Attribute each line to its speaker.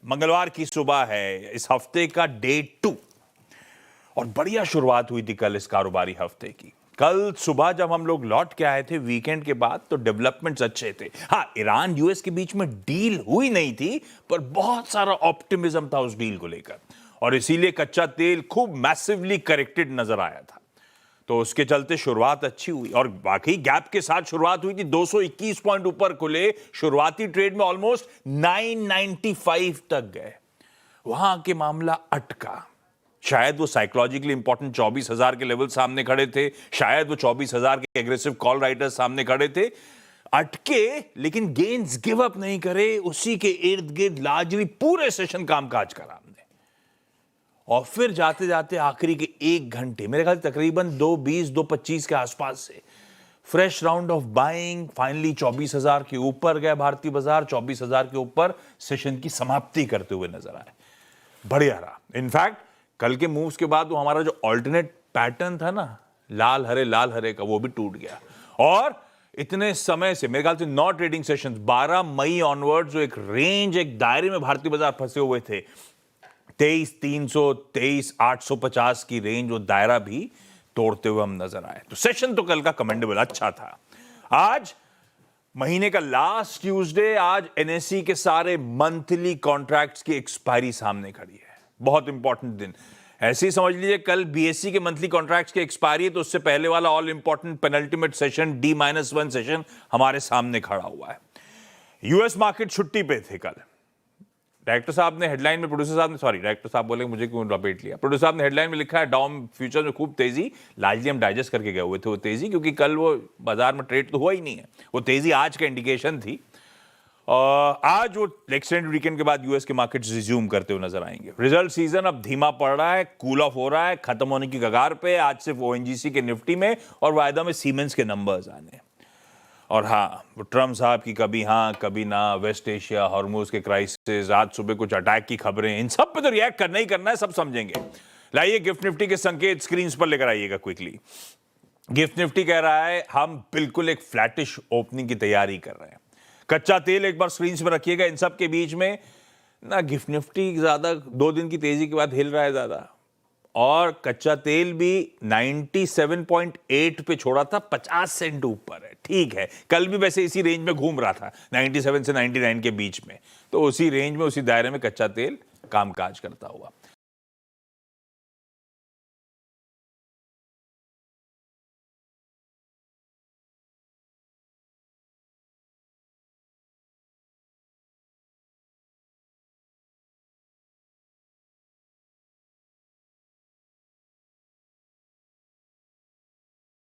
Speaker 1: मंगलवार की सुबह है, इस हफ्ते का डे 2 और बढ़िया शुरुआत हुई थी कल इस कारोबारी हफ्ते की। कल सुबह जब हम लोग लौट के आए थे वीकेंड के बाद तो डेवलपमेंट्स अच्छे थे। हाँ, ईरान यूएस के बीच में डील हुई नहीं थी, पर बहुत सारा ऑप्टिमिज्म था उस डील को लेकर और इसीलिए कच्चा तेल खूब मैसिवली करेक्टेड नजर आया था। तो उसके चलते शुरुआत अच्छी हुई और वाकई गैप के साथ शुरुआत हुई थी। 221 पॉइंट ऊपर खुले, शुरुआती ट्रेड में ऑलमोस्ट 995 तक गए। वहां के मामला अटका। शायद वो साइकोलॉजिकली इंपॉर्टेंट 24,000 के लेवल सामने खड़े थे, शायद वो 24,000 के एग्रेसिव कॉल राइटर्स सामने खड़े थे, अटके, लेकिन गेन्स गिव अप नहीं करे। उसी के इर्द गिर्द लार्जली पूरे सेशन कामकाज करा हमने और फिर जाते जाते आखिरी के 1 घंटे, मेरे ख्याल तकरीबन 2:20 2:25 के आसपास से fresh round of buying, finally 24,000 के ऊपर गए भारतीय बाजार। 24,000 के ऊपर सेशन की समाप्ति करते हुए नजर आए। बढ़िया रहा। इनफैक्ट कल के मूव्स के बाद वो हमारा जो ऑल्टरनेट पैटर्न था ना, लाल हरे का, वो भी टूट गया। और इतने समय से मेरे ख्याल से 9 ट्रेडिंग सेशंस 12 मई ऑनवर्ड जो एक रेंज, एक दायरे में भारतीय बाजार फंसे हुए थे, 23,300 23,850 की रेंज, वो दायरा भी तोड़ते हुए हम नजर आए। तो सेशन तो कल का कमेंडेबल अच्छा था। आज महीने का लास्ट ट्यूसडे, आज एनएसई के सारे मंथली कॉन्ट्रैक्ट्स की एक्सपायरी सामने खड़ी है। बहुत इंपॉर्टेंट दिन। ऐसे ही समझ लीजिए कल बीएससी के मंथली कॉन्ट्रैक्ट्स की एक्सपायरी है, तो उससे पहले वाला all important penultimate session D-1 session हमारे सामने खड़ा हुआ है। यूएस मार्केट छुट्टी पे थे कल। डायरेक्टर साहब ने हेडलाइन में, प्रोड्यूसर साहब ने, सॉरी डायरेक्टर साहब बोले मुझे क्यों लपेट लिया, प्रोड्यूसर साहब ने हेडलाइन में लिखा है डाउन फ्यूचर में खूब तेजी। लार्जली हम डाइजेस्ट करके गए हुए थे वो तेजी, क्योंकि कल वो बाजार में ट्रेड तो हुआ ही नहीं है। वो तेजी आज का इंडिकेशन थी। आज वो एक्सटेंडेड वीकेंड के बाद यूएस के मार्केट्स रिज्यूम करते हुए नजर आएंगे। रिजल्ट सीजन अब धीमा पड़ रहा है, कूल ऑफ हो रहा है, खत्म होने की कगार पे। आज सिर्फ ओएनजीसी के निफ्टी में और वायदा में सीमेंस के नंबर्स आने। और हाँ, वो ट्रम्प साहब की कभी हाँ कभी ना, वेस्ट एशिया, हॉर्मुज के क्राइसिस, आज सुबह कुछ अटैक की खबरें, इन सब पे तो रिएक्ट करना ही करना है, सब समझेंगे। लाइए गिफ्ट निफ्टी के संकेत स्क्रीन पर लेकर आइएगा क्विकली। गिफ्ट निफ्टी कह रहा है हम बिल्कुल एक फ्लैटिश ओपनिंग की तैयारी कर रहे हैं। कच्चा तेल एक बार स्क्रीन पर रखिएगा। इन सब के बीच में ना गिफ्ट निफ्टी ज्यादा 2 दिन की तेजी के बाद हिल रहा है ज्यादा, और कच्चा तेल भी 97.8 पे छोड़ा था, 50 सेंट ऊपर है। ठीक है, कल भी वैसे इसी रेंज में घूम रहा था, 97 से 99 के बीच में। तो उसी रेंज में, उसी दायरे में कच्चा तेल कामकाज करता हुआ।